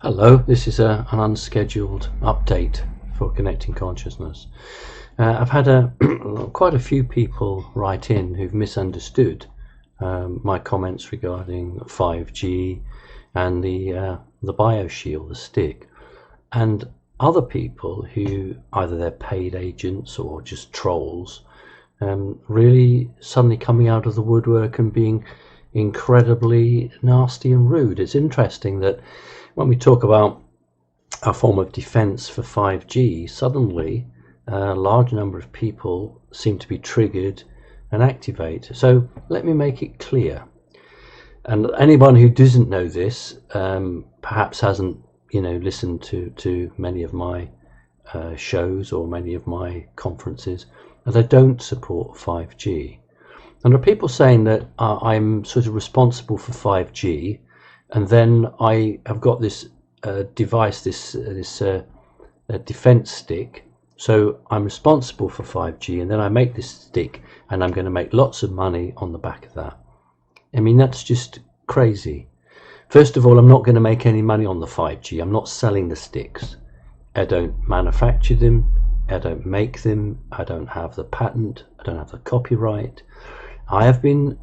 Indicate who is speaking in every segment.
Speaker 1: Hello, this is an unscheduled update for Connecting Consciousness. I've had quite a few people write in who've misunderstood my comments regarding 5G and the BioShield, the stick, and other people who either they're paid agents or just trolls, really suddenly coming out of the woodwork and being incredibly nasty and rude. It's interesting that when we talk about a form of defense for 5G, suddenly a large number of people seem to be triggered and activate. So let me make it clear. And anyone who doesn't know this, perhaps hasn't, listened to many of my shows or many of my conferences, and I don't support 5G. And there are people saying that I'm sort of responsible for 5G, and then I have got this device, this defense stick. So I'm responsible for 5G, and then I make this stick, and I'm going to make lots of money on the back of that. I mean, that's just crazy. First of all, I'm not going to make any money on the 5G. I'm not selling the sticks. I don't manufacture them. I don't make them. I don't have the patent. I don't have the copyright. I have been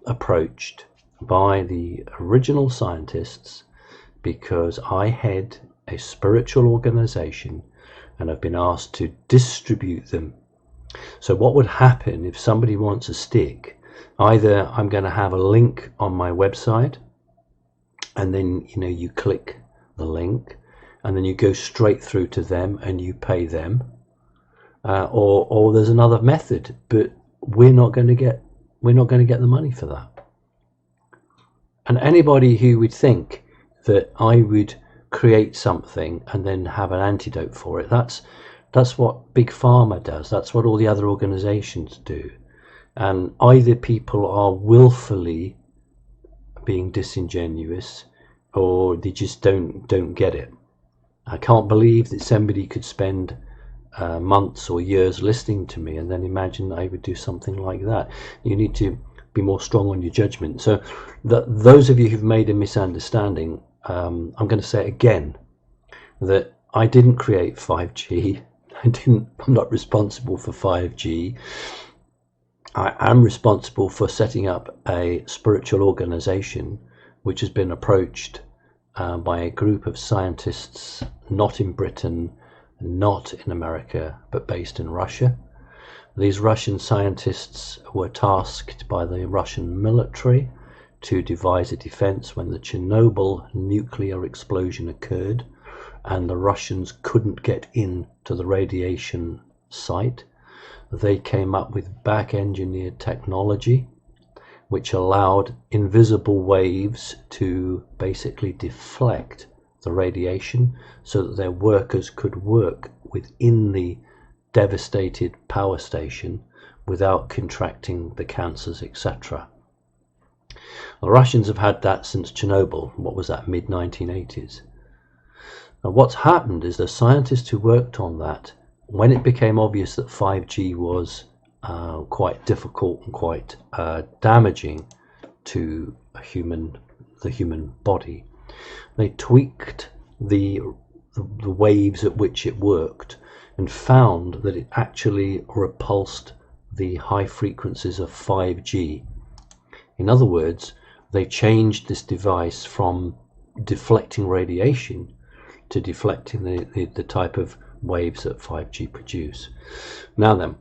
Speaker 1: approached by the original scientists because I head a spiritual organization and I've been asked to distribute them. So what would happen if somebody wants a stick? Either I'm going to have a link on my website, and then you click the link and then you go straight through to them and you pay them, or there's another method, but we're not going to get the money for that. And anybody who would think that I would create something and then have an antidote for it, that's what Big Pharma does. That's what all the other organizations do. And either people are willfully being disingenuous, or they just don't get it. I can't believe that somebody could spend months or years listening to me and then imagine I would do something like that. You need to be more strong on your judgment. So those of you who've made a misunderstanding, I'm going to say again that I didn't create 5G. I'm not responsible for 5G. I am responsible for setting up a spiritual organization which has been approached by a group of scientists, not in Britain, not in America, but based in Russia. These Russian scientists were tasked by the Russian military to devise a defense when the Chernobyl nuclear explosion occurred and the Russians couldn't get in to the radiation site. They came up with back-engineered technology which allowed invisible waves to basically deflect the radiation so that their workers could work within the devastated power station without contracting the cancers, etc. The Russians have had that since Chernobyl. What was that, mid-1980s? Now what's happened is the scientists who worked on that, when it became obvious that 5G was quite difficult and quite damaging to the human body, they tweaked the waves at which it worked and found that it actually repulsed the high frequencies of 5G. In other words, they changed this device from deflecting radiation to deflecting the type of waves that 5G produce. Now then,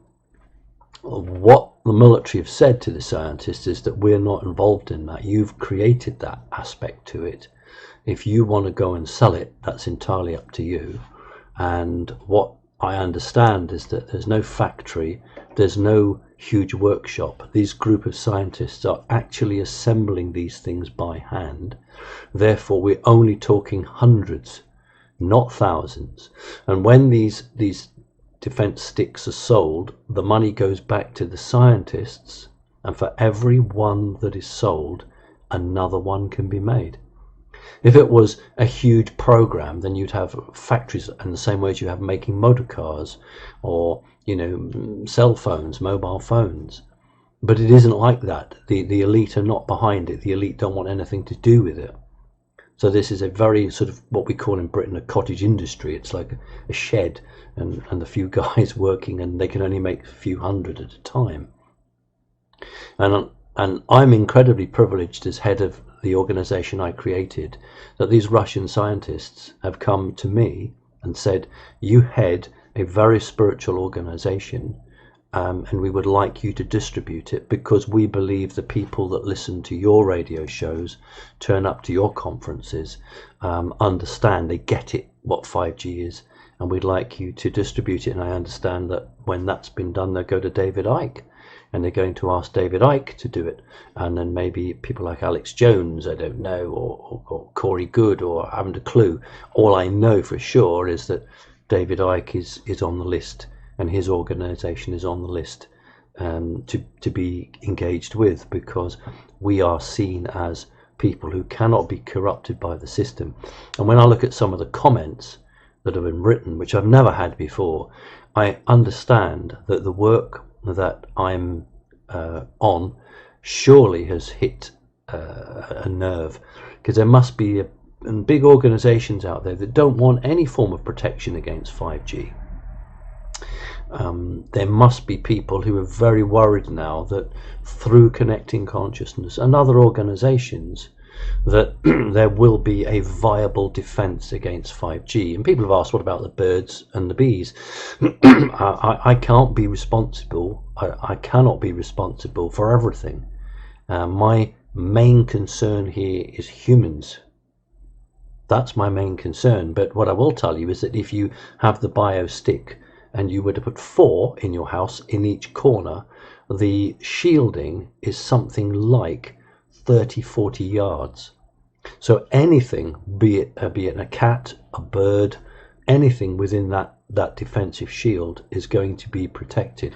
Speaker 1: what the military have said to the scientists is that we're not involved in that. You've created that aspect to it. If you want to go and sell it, that's entirely up to you. And what I understand is that there's no factory, there's no huge workshop. These group of scientists are actually assembling these things by hand. Therefore, we're only talking hundreds, not thousands. And when these defense sticks are sold, the money goes back to the scientists, and for every one that is sold, another one can be made. If it was a huge program, then you'd have factories in the same way as you have making motor cars or cell phones, mobile phones. But it isn't like that. The elite are not behind it. The elite don't want anything to do with it. So this is a very sort of what we call in Britain a cottage industry. It's like a shed and a few guys working, and they can only make a few hundred at a time. And I'm incredibly privileged as head of the organization I created, that these Russian scientists have come to me and said, you head a very spiritual organization, and we would like you to distribute it, because we believe the people that listen to your radio shows, turn up to your conferences, understand, they get it, what 5G is, and we'd like you to distribute it. And I understand that when that's been done, they'll go to David Icke, and they're going to ask David Icke to do it, and then maybe people like Alex Jones, I don't know, or Corey Good, or I haven't a clue. All I know for sure is that David Icke is on the list, and his organization is on the list to be engaged with, because we are seen as people who cannot be corrupted by the system. And when I look at some of the comments that have been written, which I've never had before, I understand that the work that I'm on surely has hit a nerve, because there must be big organizations out there that don't want any form of protection against 5G. There must be people who are very worried now that through Connecting Consciousness and other organizations that there will be a viable defense against 5G. And people have asked, what about the birds and the bees? I can't be responsible. I cannot be responsible for everything. My main concern here is humans. That's my main concern. But what I will tell you is that if you have the bio stick and you were to put 4 in your house in each corner, the shielding is something like 30-40 yards. So anything, be it a cat, a bird, anything within that defensive shield is going to be protected.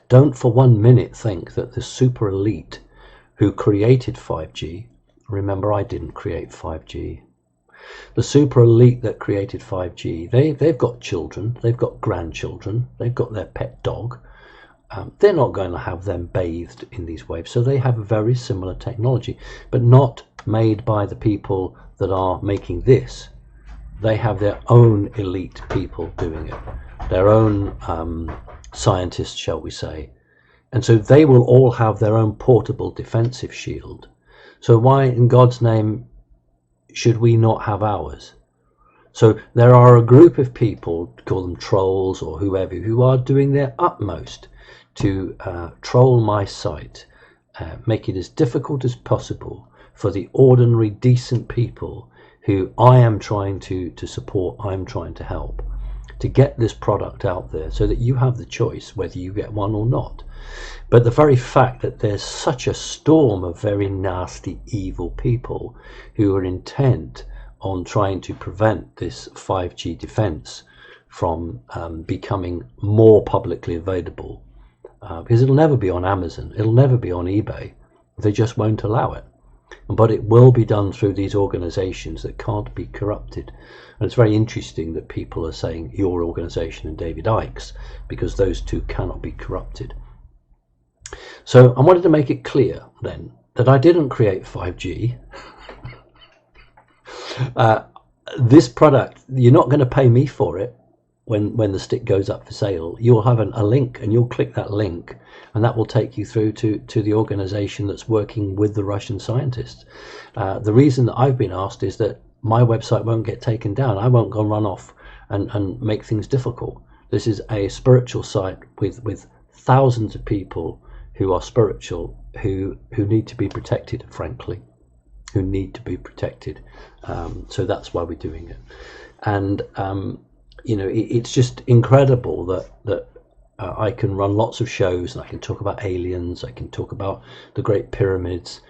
Speaker 1: Don't for 1 minute think that the super elite who created 5G, remember I didn't create 5G, the super elite that created 5G, they've got children, they've got grandchildren, they've got their pet dog. They're not going to have them bathed in these waves, so they have a very similar technology, but not made by the people that are making this. They have their own elite people doing it, their own scientists, shall we say, and so they will all have their own portable defensive shield. So why in God's name should we not have ours? So there are a group of people, call them trolls or whoever, who are doing their utmost to troll my site, make it as difficult as possible for the ordinary decent people who I am trying to support, I'm trying to help, to get this product out there so that you have the choice whether you get one or not. But the very fact that there's such a storm of very nasty, evil people who are intent on trying to prevent this 5G defense from becoming more publicly available, because it'll never be on Amazon, it'll never be on eBay, they just won't allow it. But it will be done through these organizations that can't be corrupted. And it's very interesting that people are saying your organization and David Icke's, because those two cannot be corrupted. So I wanted to make it clear then that I didn't create 5G. This product, you're not going to pay me for it. When the stick goes up for sale, you'll have a link, and you'll click that link, and that will take you through to the organization that's working with the Russian scientists. The reason that I've been asked is that my website won't get taken down. I won't go and run off and make things difficult. This is a spiritual site with thousands of people who are spiritual, who need to be protected, frankly, who need to be protected. So that's why we're doing it. And you know, it's just incredible that I can run lots of shows, and I can talk about aliens, I can talk about the Great Pyramids,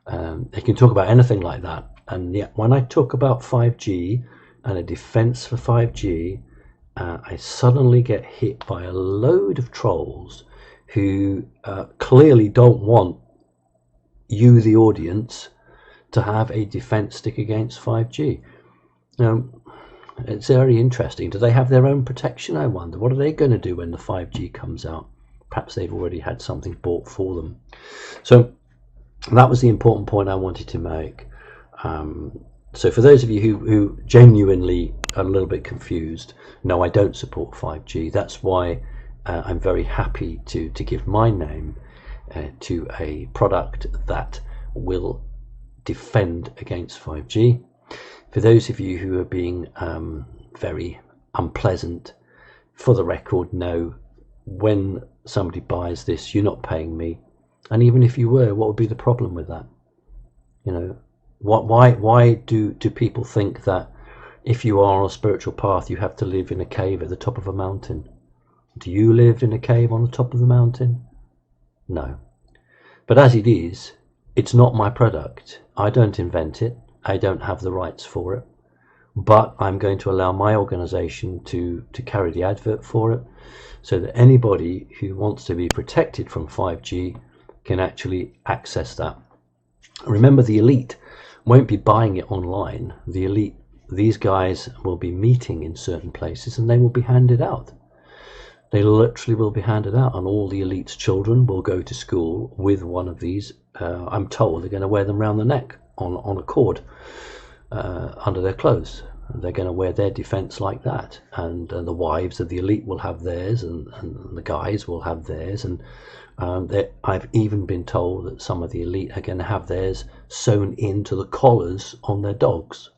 Speaker 1: I can talk about anything like that. And yet when I talk about 5G and a defense for 5G, I suddenly get hit by a load of trolls who clearly don't want you, the audience, to have a defense stick against 5G. It's very interesting. Do they have their own protection, I wonder? What are they going to do when the 5G comes out? Perhaps they've already had something bought for them. So that was the important point I wanted to make. So for those of you who genuinely are a little bit confused, no, I don't support 5G. That's why I'm very happy to give my name to a product that will defend against 5G. For those of you who are being very unpleasant, for the record, no, when somebody buys this, you're not paying me. And even if you were, what would be the problem with that? You know, why do people think that if you are on a spiritual path, you have to live in a cave at the top of a mountain? Do you live in a cave on the top of the mountain? No. But as it is, it's not my product. I don't invent it. I don't have the rights for it. But I'm going to allow my organization to carry the advert for it, so that anybody who wants to be protected from 5G can actually access that. Remember, the elite won't be buying it online. The elite, these guys will be meeting in certain places and they will be handed out. They literally will be handed out, and all the elite's children will go to school with one of these. I'm told they're going to wear them around the neck on a cord under their clothes. They're going to wear their defense like that, and the wives of the elite will have theirs, and the guys will have theirs, and I've even been told that some of the elite are going to have theirs sewn into the collars on their dogs.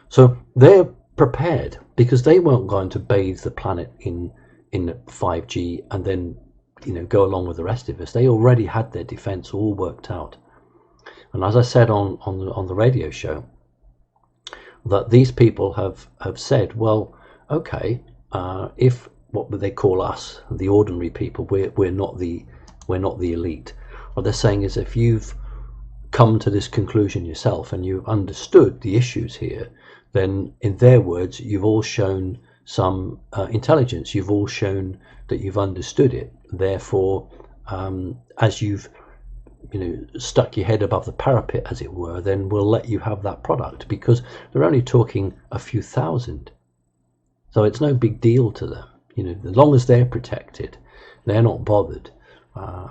Speaker 1: So they're prepared, because they weren't going to bathe the planet in 5G and then, you know, go along with the rest of us. They already had their defense all worked out. And as I said on the radio show, that these people have said, well, okay, if what would they call us, the ordinary people, we're not the elite. What they're saying is, if you've come to this conclusion yourself and you've understood the issues here, then in their words, you've all shown some intelligence. You've all shown that you've understood it. Therefore, as you've stuck your head above the parapet, as it were, then we'll let you have that product, because they're only talking a few thousand. So it's no big deal to them. As long as they're protected, they're not bothered.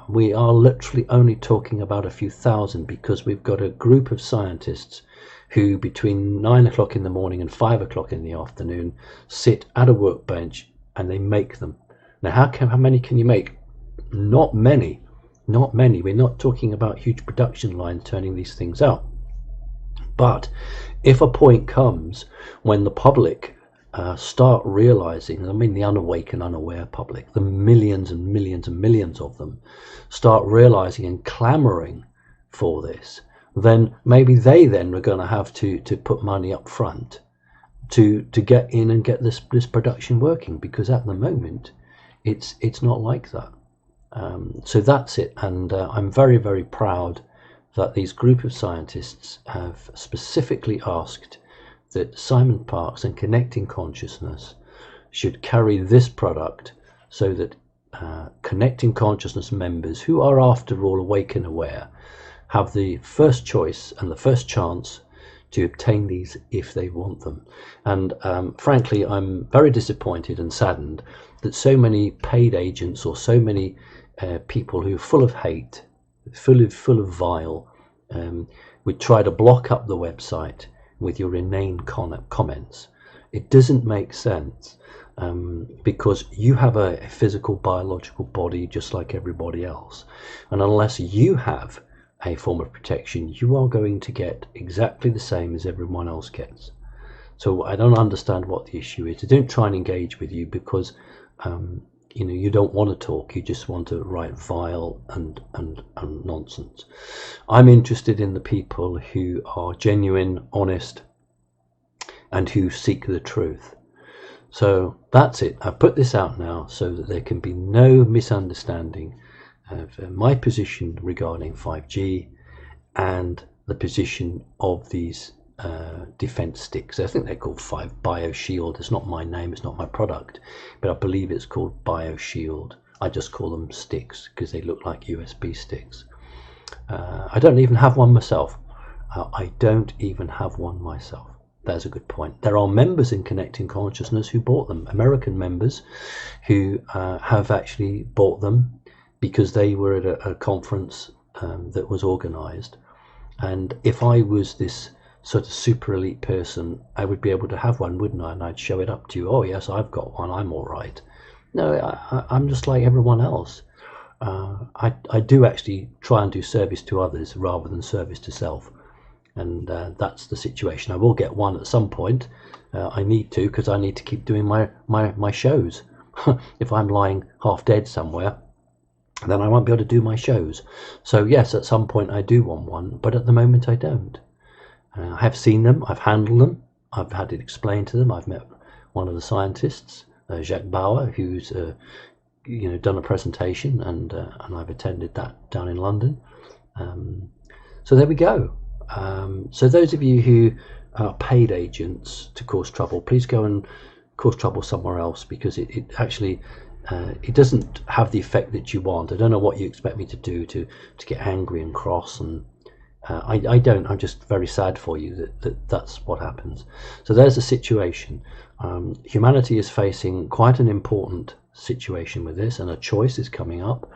Speaker 1: We are literally only talking about a few thousand, because we've got a group of scientists who between 9 o'clock in the morning and 5 o'clock in the afternoon sit at a workbench and they make them. Now, how many can you make? Not many. Not many. We're not talking about huge production lines turning these things out. But if a point comes when the public start realizing, I mean the unawake and unaware public, the millions and millions and millions of them, start realizing and clamoring for this, then maybe they then are going to have to put money up front to get in and get this production working, because at the moment it's not like that. So that's it, and I'm very, very proud that these group of scientists have specifically asked that Simon Parkes and Connecting Consciousness should carry this product, so that Connecting Consciousness members, who are after all awake and aware, have the first choice and the first chance to obtain these if they want them. And frankly, I'm very disappointed and saddened that so many paid agents, or so many people who are full of hate, full of vile, would try to block up the website with your inane comments. It doesn't make sense, because you have a physical, biological body just like everybody else, and unless you have a form of protection, you are going to get exactly the same as everyone else gets. So I don't understand what the issue is. I don't try and engage with you because you don't want to talk. You just want to write vile and nonsense. I'm interested in the people who are genuine, honest, and who seek the truth. So that's it. I've put this out now so that there can be no misunderstanding of my position regarding 5G and the position of these defense sticks. I think they're called BioShield. It's not my name, it's not my product, but I believe it's called BioShield. I just call them sticks because they look like USB sticks. I don't even have one myself. I don't even have one myself. That's a good point. There are members in Connecting Consciousness who bought them, American members who have actually bought them because they were at a conference that was organized. And if I was this sort of super elite person, I would be able to have one, wouldn't I? And I'd show it up to you. Oh yes, I've got one. I'm all right. No, I'm just like everyone else. I do actually try and do service to others rather than service to self, and that's the situation. I will get one at some point. I need to, because I need to keep doing my shows. If I'm lying half dead somewhere, then I won't be able to do my shows. So yes, at some point I do want one, but at the moment I don't. I have seen them, I've handled them, I've had it explained to them. I've met one of the scientists, Jacques Bauer, who's done a presentation, and I've attended that down in London. So there we go. So those of you who are paid agents to cause trouble, please go and cause trouble somewhere else, because it actually it doesn't have the effect that you want. I don't know what you expect me to do to get angry and cross, and I don't. I'm just very sad for you that's what happens. So there's the situation. Humanity is facing quite an important situation with this, and a choice is coming up,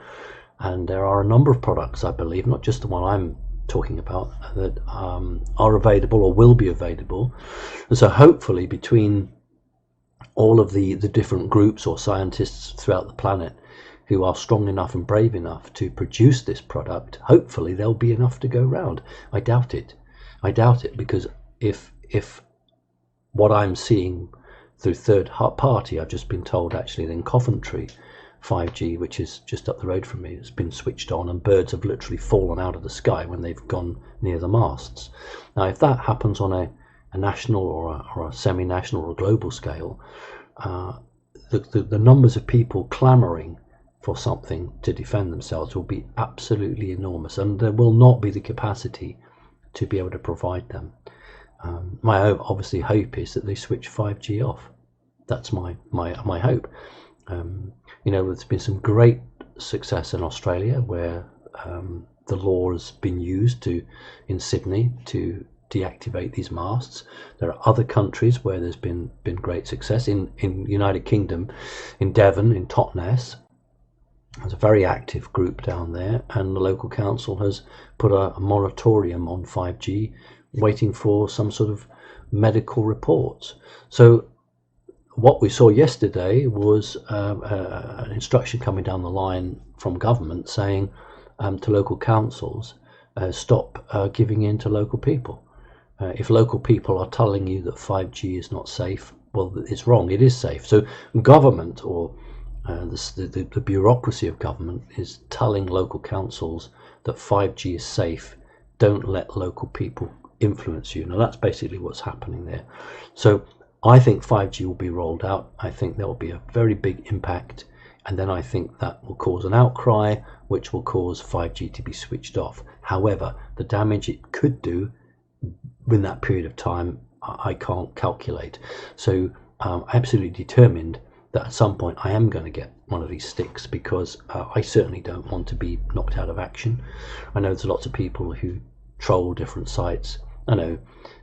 Speaker 1: and there are a number of products, I believe, not just the one I'm talking about, that are available or will be available. And so hopefully between all of the different groups or scientists throughout the planet who are strong enough and brave enough to produce this product, hopefully there'll be enough to go round. I doubt it. I doubt it, because if what I'm seeing through third party, I've just been told actually in Coventry, 5G, which is just up the road from me, has been switched on, and birds have literally fallen out of the sky when they've gone near the masts. Now, if that happens on a national or a semi-national or a global scale, the numbers of people clamoring for something to defend themselves will be absolutely enormous, and there will not be the capacity to be able to provide them. My obviously hope is that they switch 5G off. That's my hope. There's been some great success in Australia, where the law has been used in Sydney to deactivate these masts. There are other countries where there's been great success. In United Kingdom, in Devon, in Totnes, there's a very active group down there, and the local council has put a moratorium on 5G, waiting for some sort of medical reports. So what we saw yesterday was an instruction coming down the line from government saying to local councils, stop giving in to local people. If local people are telling you that 5G is not safe, well, it's wrong. It is safe. So government, or the bureaucracy of government, is telling local councils that 5G is safe. Don't let local people influence you. Now, that's basically what's happening there. So I think 5G will be rolled out. I think there will be a very big impact, and then I think that will cause an outcry, which will cause 5G to be switched off. However, the damage it could do in that period of time, I can't calculate. So I'm absolutely determined that at some point I am going to get one of these sticks, because I certainly don't want to be knocked out of action. I know there's lots of people who troll different sites. I know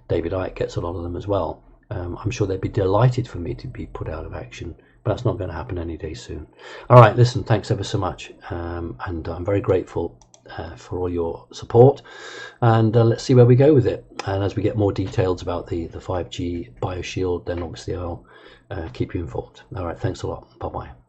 Speaker 1: David Icke gets a lot of them as well. I'm sure they'd be delighted for me to be put out of action, but that's not going to happen any day soon. All right, listen, thanks ever so much, and I'm very grateful for all your support, and let's see where we go with it. And as we get more details about the 5G BioShield, then obviously I'll keep you informed. All right, thanks a lot. Bye-bye.